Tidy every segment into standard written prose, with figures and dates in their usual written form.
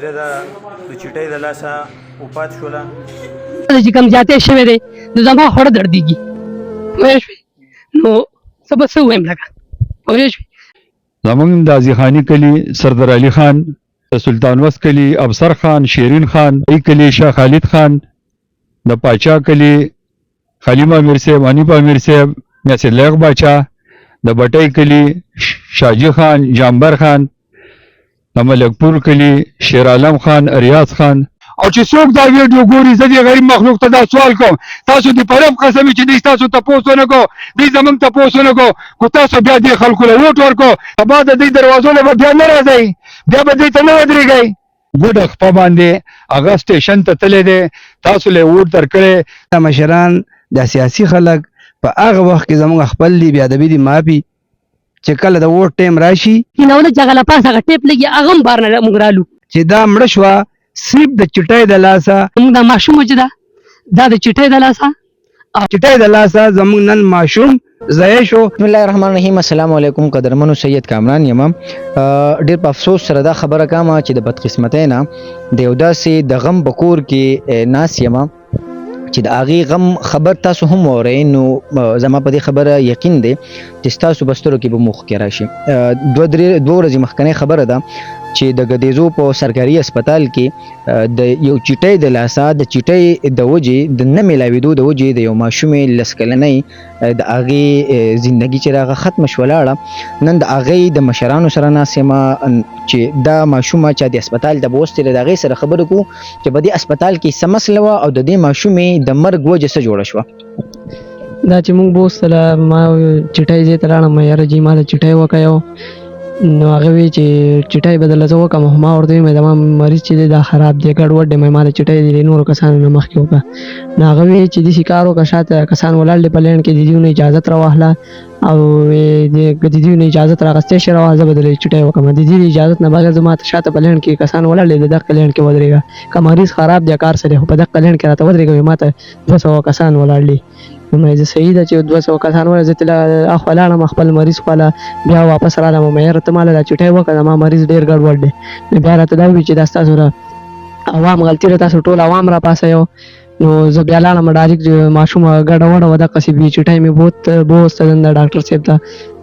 دا د چټۍ د لاسه وفات شوله چې کوم زیاتې شوی دی نو زما خوړه دردېږي پوه شوې نو څه به څه ووایم لکه پوه شوې زمونږ د ازیخاني کلي سردار علي خان، د سلطان وس کلي افسر خان، شیرین خان، ای کلي شاه خالد خان، د پاچا کلي خلیم امیر صاحب، حنیف امیر صاحب، میاں لیغ باچا، د بټۍ کلي شاجي خان، جامبر خان، د ملکپور کلي شیر عالم خان، ریاض خان. او چې څوک دا ویډیو ګوري زه دې غریب مخلوق ته دا سوال کوم، تاسو دې په رب قسم چې دوی تاسو تپوس ونه کو، دوی زمونږ تپوس ونه کو، خو تاسو بیا دې خلکو له ووټ ورکو، سبا د دوی دروازو نه به بیا نه راځئ، بیا به دوی ته نه ودرېږئ. ګوډه خپه باندې هغه سټیشن ته تللی دی، تاسو له ووټ درکړی. دا مشران دا سیاسي خلک په هغه وخت کې زموږ خپل دي بیا ادبي دي معافي چې کله د ووټ ټایم راشي کینونه چې هغه له پاسه هغه ټیپ لګي هغه هم بار نه موږ رالو چې دا مړه شوه صرف د چټۍ د لاسه موږ دا ماشوم چې دا د چټۍ د لاسه چټۍ د لاسه زموږ نن ماشوم ضایع شو. بسم الله الرحمن الرحیم. السلام علیکم قدرمنو. سید کامران یم. ډیر په افسوس سره دا خبره کوم چې د بدقسمتۍ نه د یو داسې د غم په کور کې ناس یم چې د هغې غم خبر تاسو هم واورئ، نو زما په دې خبره یقین دی چې ستاسو بسترو کې به موخ کې راشي. دوه ورځې مخکنۍ خبره ده چې د ګدیزو په سرکاري هسپتال کې د یو چټۍ د لاسه د چټۍ د وجې د نه میلاوېدو د وجې د یو ماشومې لس کلنۍ د هغې زندګي چې راغه ختمه شوه لاړه. نن د هغې د مشرانو سره ناست یم چې دا ماشومه چې د هسپتال ته به وستلې د هغې سره خبرې کوو چې په دې هسپتال کې څه مسله وه او د دې ماشومې د مرګ وجه څه جوړه شوه. دا چې موږ بوستله ما چټۍ ځای ته لاړم یاره جي ما ته چټۍ وکیو نو هغه وی چې چټۍ بدله زه وکړم ما ورته ویل زما مریض چې دی دا خراب دی ګډوډ دی ما ته چټۍ دی نورو کسانو نه مخکې وکړه. نو هغه وی چې داسې کار وکړه شاته کسان ولاړ دي په لین کې د دوی نه اجازت راواخله او د دوی نه اجازت راغستې شي راوه زه به درې چټۍ وکړم د دې اجازت نه بغیر زه ما ته شاته په لین کې کسان ولاړ دي د دغه لین کې ودرېږه که مریض خراب دی کار سره خو په دغه لین کې راته ودرېږه ما ته 200 کسان ولاړ دي. نو مې زه صحیح ده چې 200 کسان ولاړ زه تله اخوا لاړم خپل مریض خواله بیا واپس رالم مې یاره ته ماله دا چټۍ وکړه ما مریض ډېر ګډوډ دی. نو بیا راته دا وویل چې دا ستاسو عوام غلطي ده تاسو ټول عوام را پاسوئ. نو زه بیا لاړم ډایرکټ ماشوم ګډه وډه وه دقسې وي چټۍ مې بوسته دنده ډاکټر صاحب ته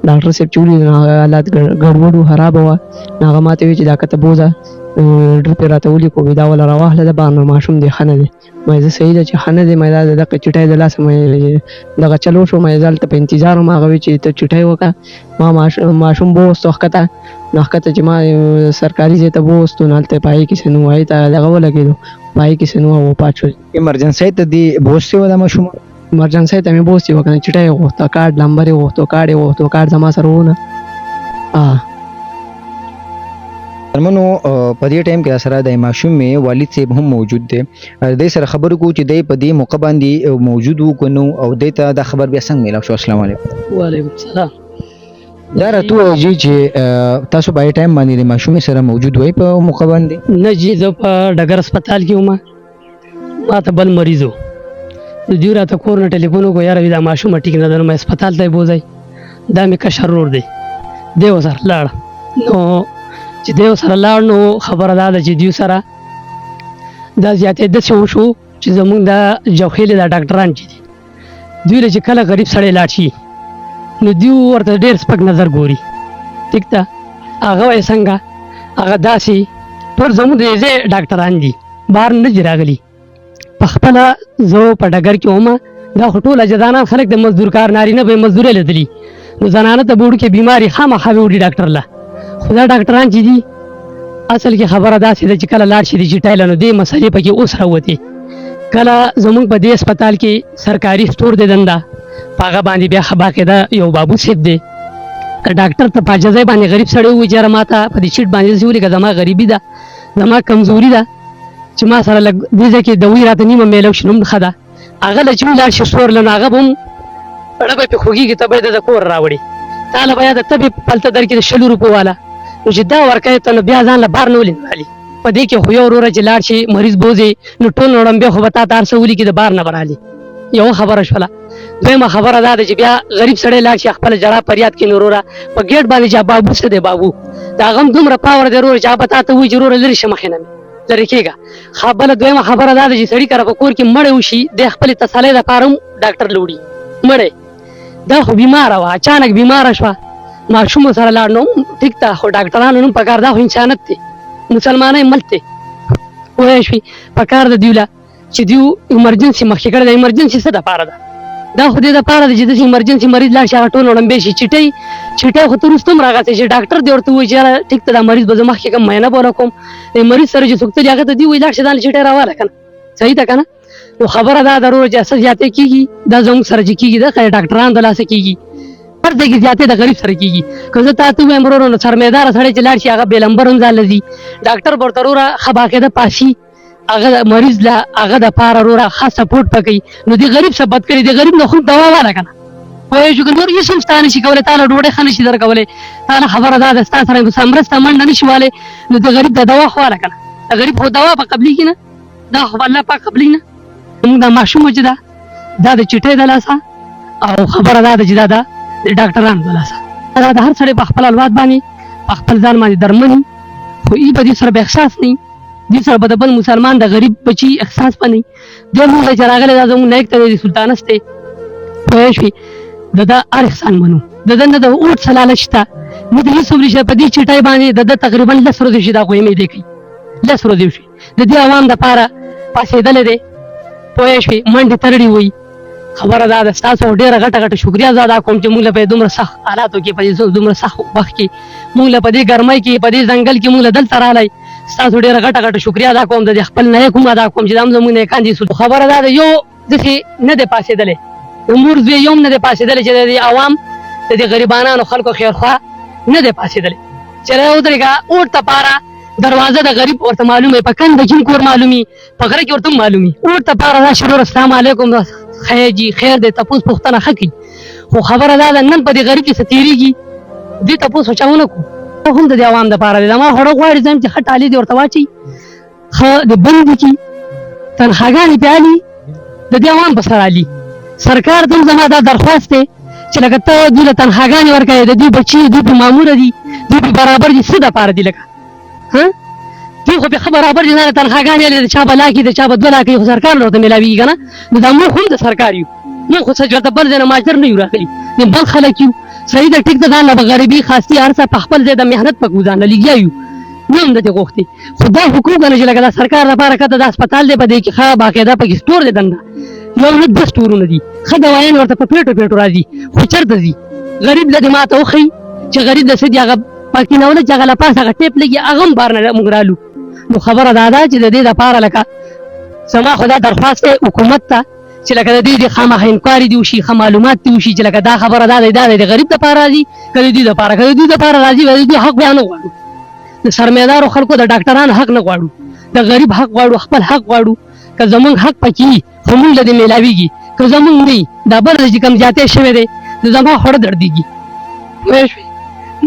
ډاکټر صاحب چې ولید نو هغه حالات ګډوډ و خرابه وه. نو هغه ما ته وویل چې دا که ته بوځه ډرپ یې راته ولیکو دا وله راواخله د بار نو ماشوم دی ښه نه دی. مې زه صحیح ده چې ښه نه دی مې دا د دغه چټۍ د لاسه مې دغه چلو شو مې زه هلته په انتظار وم هغه وی چې ته چټۍ وکړه ما ماشوم بوستو ښکته نو ښکته چې ما سرکاري ځای ته بوستو نو هلته په هغې کې څه نو هغې ته دغه ولګېدو په هغې کې څه نو وفات شو. ایمرجنسۍ ته دې بوستې وه دا ماشومه؟ ایمرجنسۍ ته مې بوستې وه که نه چټۍ یې غوښته کارډ نمبر یې غوښتو کارډ یې غوښتو کارډ زما سره ونه. درمنو په دې ټایم کې سره د ماشومې والد صاحب هم موجود دی د سره خبرو کو چې دی په دې موقع باندې موجود وو که نو او دی ته دا خبر بیا څنګه میلاو شو؟ السلام علیکم. وعلیکم السلام. دا راته ووایئ چې تاسو په دې ټایم باندې د ماشومې سره موجود وئ په موقع باندې؟ نه جی زه په ډګر هسپتال کې وم ما ته بل مریض و دوی راته کور نه ټلیفون وکړو یاره دا ماشومه ټیک نه ده نو مې هسپتال ته یې بوځئ دا مې کشر ورور دی دی ورسره لاړ نو چې دی ورسره لاړ نو خبره دا ده چې دوی سره دا زیاتې داسې وشو چې زمونږ دا جوخیلې دا ډاکټران چې دي دوی له چې کله غریب سړی لاړ شي نو دوی ورته ډېر سپک نظر ګوري ټیک ده هغه وایي څنګه هغه داسې ټول زموږ د ځای ډاکټران دي بهر نه دي راغلي په خپله زه په ډګر کې وم دا خو ټول اجدانان خلک د مزدور کار نارینه به یې مزدورۍ لیدلي نو زنانه ته به وړوکې بیماري خامخا به وړي ډاکټر له خو دا ډاکټران چې دي اصل کې خبره داسې ده چې کله لاړ شي د چټۍ له نو دې مسلې پکې اوس راوتې کله زموږ په دې هسپتال کې سرکاري سټور دی دنده په هغه باندې بیا باقاعده یو بابو صاحب دی ډاکټر ته په اجازه باندې غریب سړی ووایي چې یاره ما ته په دې چیټ باندې داسې ولیکه زما غریبي ده زما کمزوري ده چې ما سره لږ دې ځای کې دوی راته نیمه میلاو شي نو هم ښه ده هغه له چې ولاړ شي سټور له نو هغه به هم زړه به پرې خوږېږي ته به یې د کور راوړي تا له به یا د تبې پلته درکړي د 100 روپو والا نو چې دا ورکوې ته نو بیا ځان له بار نه ولې رالي په دې کې خو یو وروره چې لاړ شي مریض بوځي نو ټول نوړم بیا خو به تا ته هر څه ولیکي د بار نه به رالي یوه خبره شوله. دویمه خبره دا ده چې بیا غریب سړی لاړ شي خپله ژړا فریاد کړي نو وروره په ګیټ باندې چې بابو څه دی بابو د هغه هم دومره پاور دی وروره چې هغه به تا ته وایي چې وروره لرې شه مخې نه مې لرې کېږه. بله دویمه خبره دا ده چې سړي کره په کور کې مړی وشي د خپلې تسلۍ دپاره هم ډاکټر له وړي. مړی دا خو بیماره وه، اچانک بیماره شوه، ماشومو سره لاړ نو ټیک ده، خو ډاکټرانو نوم پکار، دا خو انسانیت دی، مسلمانۍ ملک دی. پوه شوې؟ پکار ده دوی له چې دوی ایمرجنسي مخکې کړې ده. ایمرجنسي څه دپاره ده؟ دا خو دې دپاره ده چې داسې ایمرجنسي مریض لاړ شي هغه ټول وړمبې شي. چټۍ خو تر وروسته هم راغلی چې ډاکټر دې ورته ووایي چې یاره ټیک ته دا مریض به زه مخکې کوم معاینه به ونه کوم، د مریض سره چې څوک تلي هغه ته دې وایي لاړ شي دا چټۍ راواله که نه. صحیح ده که نه؟ نو خبره دا ده وروره چې څه زیاتې کېږي دا زموږ سره چې کېږي دا ډاکټرانو د لاسه کېږي، هر ځای کې زیاتې د غریب سره کېږي. که زه تا ته ووایم وروره نو سرمایداره سړی چې لاړ شي هغه بې لمبر هم ځان له ځي، ډاکټر به ورته وروره ښه باقاعده پاسي هغه مریض له هغه دپاره وروره ښه سپورټ به کوي. نو د غریب څه بد کړي، د غریب نه خو دوا واله که نه. پوه شو که نور هېڅ هم ستا نه شي کولی، تا له ډوډۍ ښه نه شي درکولی، تا له خبره دا ده ستا سره مرسته منډه نه شي والی، نو د غریب د دوا خو واله که نه. د غریب خو دوا به قبلېږي نه، دا خو به الله پاک قبلېږي نه. زموږ دا ماشوم چې ده دا د چټۍ د لاسه او خبره دا ده چې دا د ډاکټرانو د لاسه. دا د هر سړی په خپل اولاد باندې په خپل ځان باندې درمني، خو ای به دې سره به احساس نه وي، دې سره به د بل مسلمان د غریب بچي احساس به نه وي. دې مونږ چې راغلی دا زموږ نیک ته د سلطانس دی. پوه شوې؟ د ده هر احسان منو، د ده نه د اوټ څه لالچ شته، نه د هېڅ ورېشه په دې چټۍ باندې د ده تقریبا 10 ورځې وشي دا خو یې دی کوي، 10 ورځې وشي د دې عوام دپاره پاڅېدلی دی. پوه شوې؟ منډې ترړې وایي. خبره دا ده ستاسو ډېره غټه غټه شکریه زه ادا کوم چې مونږ له په دومره سخت حالاتو کې په دې دومره سخت وخت کې مونږ له په دې ګرمۍ کې په دې ځنګل کې مونږ له دلته راغلی، ستاسو ډېره غټه غټه شکریه ادا کوم، د دې خپل نیک هم ادا کوم چې دا هم زموږ نیکان دي. خبره دا ده یو داسې نه دی پاڅېدلی، د مور زوی یو هم نه دی پاڅېدلی چې د دې عوام د دې غریبانانو خلکو خیرخوا نه دی پاڅېدلی چې ودرېږه اوټ دپاره دروازه د غریب ورته معلومه، په کنده کې هم کور معلومي، په غره کې ورته هم معلومي. اوټ دپاره راشي ورور السلام علیکم خیر جي خیر دی تپوس پوښتنه ښه کوي. خو خبره دا ده نن په دې غریب کې څه تېرېږي دې تپوس خو چا ونه کړو، هم د دې عوام دپاره دی. زما خوړه غواړي ځم چې ښه ټالۍ دې ورته واچوي، ښه د بند کي تنخواګانې پې الي د دې عوام په سر الي. سرکار ته هم زما دا درخواست دی چې لکه ته دوی له تنخواګانې ورکوې، د دوی بچي دوی پې ماموره دي، دوی پې برابر دي، څه دپاره دي لکه دوی خو پې ښه برابر دي، نه د تنخواګانې الي د چا به لاکي د چا به 2 لاکه خو سرکار له ورته میلاوېږي که نه. نو دا موږ هم د سرکار یو، موږ خو څه چېرته بل ځای نه ماجر نه یو راغلي، د بل خلک یو. صحیح ده ټیک ده ځان له به غریبي خاستي هر څه په خپل ځای د محنت په ځان له لګیا یو، نه هم دتې غوښتې. خو دا حقوق نه چې لکه دا سرکار لپاره کته دا هسپتال دی په دې کې ښه باقاعده پکې سټور دی دنده، یو نه 2 سټورونه دي، ښه دوایان ورته په پېټو راځي، خو چېرته ځي؟ غریب له دې ما ته وښیي چې غریب د څه دي هغه پکې نه ونه چې هغه له پاسه هغه ټیپ لګي هغه هم بار نه موږ رالو. نو خبره دا ده چې د دې دپاره لکه زما خو دا درخواست دی حکومت ته چې لکه د دې خامخا انکواري دې وشي، ښه معلومات دې وشي چې لکه دا خبره دا دی د غریب دپاره راځي که د دوی دپاره، که د دوی دپاره راځي د دوی حق بیا نه غواړو، د سرمایدارو خلکو د ډاکټرانو حق نه غواړو، د غریب حق غواړو، خپل حق غواړو. که زمونږ حق پکې وي خو مونږ له دې میلاوېږي، که زمونږ نه وي دا بل چې کوم زیاتی شوی دی نو زما خوړه دردېږي. پوه شوې؟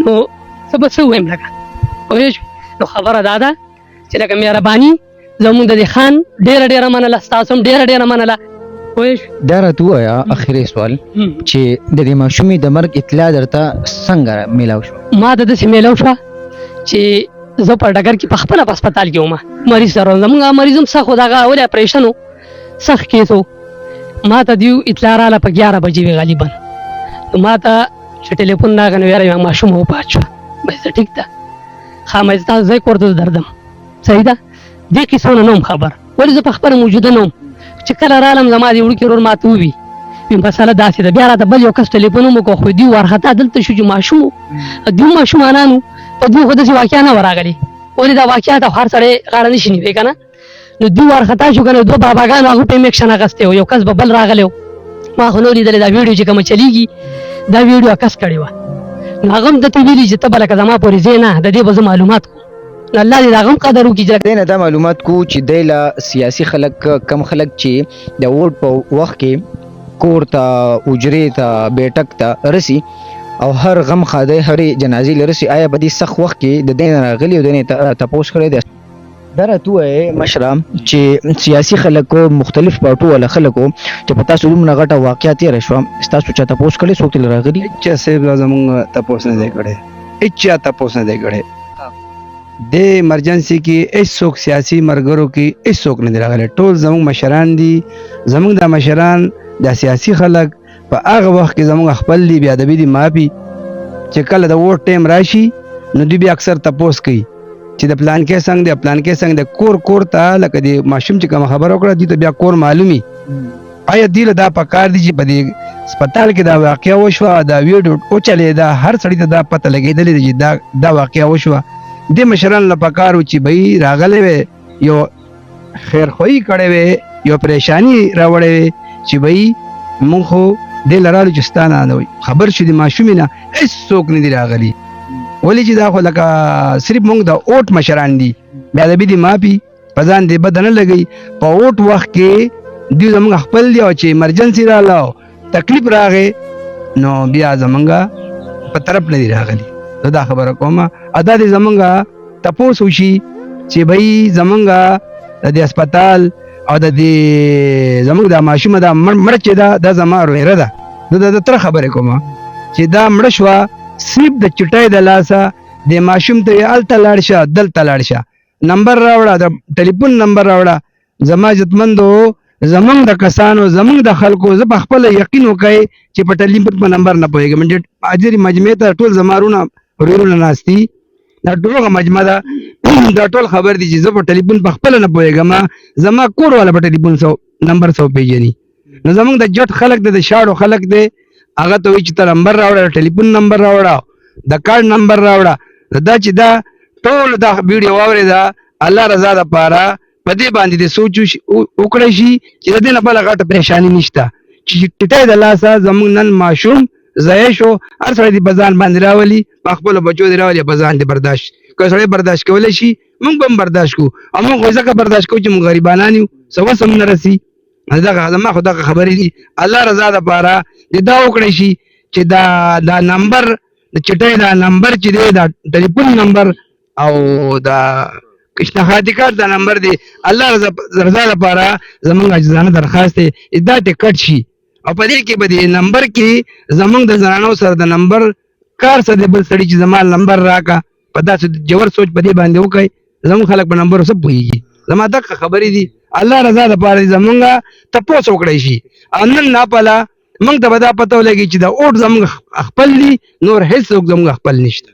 نو زه به څه ووایم لکه پوه شوې؟ نو خبره دا ده چې لکه مهرباني زمونږ د دې خان ډېره منله، ستاسو هم ډېره منله. پوه شوې؟ دا راته ووایه اخري سوال چې د دې ماشومې د مرګ اطلاع درته څنګه میلاو شوه؟ ما ته داسې میلاو شوه چې زه په ډګر کې په خپله په هسپتال کې وم، مریض سره وم، زمونږ مریض هم سخت و، دغه ولې اپریشن و، سخت کیس و. ما ته دیو اطلاع راله په 11 بجې وې غالبا، نو ما ته چې ټلیفون راغی نو یاره یو ماشوم وفات شوه. مې زه ټیک ده ښه مې تاسو ځای کور ته درځم، صحیح ده دې کیسو نه وم خبر، ولې زه په خپله موجوده نه وم. چې کله رالم زما دې وړوکي ورور ما ته ووي مسله داسې ده، بیا راته بل یو کس ټلیفون هم وکړو، خو دوی وارخطا دلته شو چې ماشوم و، دوی ماشومانانو په دوی خو داسې واقعه نه وه راغلې، ولې دا واقعه ته هر سړی غاړه نه شي نیوی که نه. نو دوی وارخطا شو که نه 2 باباګانو هغوی په اکشن اخیستی و، یو کس به بل راغلی و، ما خو نه لیدلې دا ویډیو چې کومه چلیږي دا ویډیو کس کړې وه، نو هغه هم درته ویلي چې ته به لکه زما پورې ځې نه، د دې به زه معلومات کوم، نو الله دې د هغه هم قدر وکړي. دی نه دا معلومات کو چې دی له سیاسي خلک کم خلک چې د ووټ په وخت کې کور ته اجرې ته بیټک ته رسي او هر غم خاده هرې جنازې لرسي، آیا په دې سخت وخت کې د دې نه راغلي او د دې تپوس کړی دی؟ دا راته ووایې مشره چې سیاسي خلکو مختلف پارټو والا خلکو چې په تاسو دومره غټه واقعه تېره شوه ستاسو چا تپوس کړی څوک ترې راغلي؟ هېچا صاحب لا زمونږ تپوس نه دی کړی، هېچا تپوس نه دی کړی. د ایمرجنسي کې هیڅوک سیاسي مرګرو کې هیڅوک نه دی راغلی، ټول زموږ مشران دي. زموږ دا مشران دا سیاسي خلک په هغه وخت کې زموږ خپل دي، بیا ادبي دي معافي، چې کله د ووټ ټایم راشي نو دوی بیا اکثر تپوس کوي چې د پلان کې څنګه دی، پلان کې څنګه دی. کور کور ته لکه د ماشوم چې کوم خبره وکړه دي ته بیا کور معلومي. آیا دی له دا پکار دي چې په دې هسپتال کې دا واقعه وشوه، دا ویډیو وچلېده، هر سړي ته دا پته لګېدلې ده چې دا واقعه وشوه. دې مشرانو له پکار و چې بهی راغلی وی، یو خیرخواهي کړی وی، یو پریشاني راوړی وی چې بهی مونږ خو دې لرالو چې ستا نه خبر شو د ماشومې نه هېڅوک نه دي راغلي. ولې چې دا خو لکه صرف مونږ د اوټ مشران دي، بیا ادبي دي معافي، په ځان دې بد نه لګوي. په اوټ وخت کې دوی زمونږ خپل دي، او چې ایمرجنسي راغله تکلیف راغی نو بیا زمونږ په طرف نه دي راغلي. زه دا خبره کوم ادا دې زمونږ تپوس وشي چې بهی زمونږ د دې هسپتال او د دې زمونږ د ماشومه دا مړ چې دا زما ویره ده. زه د تره خبرې کوم چې دا مړه شوه صرف د چټۍ د لاسه د ماشوم ته یې هلته لاړ شه، دلته لاړ شه، نمبر راوړه، د ټلیفون نمبر راوړه. زما عزتمندو، زمونږ د کسانو، زمونږ د خلکو، زه په خپله یقین وکړئ چې په ټلیفون په نمبر نه پوهېږم. حاضرې مجمع ته ټول زما ورونه ناست دي، دا ټول مجمع ده، دا ټول خبر دي چې زه په ټلیفون په خپله نه پوهېږم. زما کور والا په ټلیفون نمبر سو پیژني. نو زمونږ د جټ خلک دی، د شاړو خلک دی، هغه ته وایي چې ته نمبر راوړه، ټلیفون نمبر راوړه، د کارډ نمبر راوړه. دا چې دا ټول دا ویډیو واورېده الله رضا دپاره په دې باندې د سوچ وکړی شي چې د دې نه بله غټه پریشاني نشته چې ټیټۍ د لاسه زموږ نن ماشوم ضایع شو. هر سړی دې په ځان باندې راولي، په خپلو بچو دې راولي، په ځان دې برداشت. که سړی برداشت کولی شي موږ به هم برداشت کوو، او موږ خو ځکه برداشت کوو چې موږ غریبانان یو، څه وس هم نه رسي. زما خو دغه خبرې دي. الله رضا دپاره دې دا وکړی شي چې دا نمبر د چټۍ دا نمبر چې دی، دا ټلیفون نمبر او دا اشتهادي کارت دا نمبر دی، الله رضا دپاره زمونږ عاجزانه درخواست دی دا ټکټ شي. او په دې کې به دې نمبر کې زمونږ د زنانو سره د نمبر کار څه دی، بل سړي چې زما نمبر راکړه، په داسې جوور سوچ په دې باندې وکړئ. زمونږ خلک په نمبرو څه پوهېږي. زما دغه خبرې دي. الله رضا دپاره زمونږ تپوس وکړی شي. او نن ناپله موږ ته به دا پته ولګي چې دا اوټ زموږ خپل دي، نور هېڅوک زموږ خپل نشته.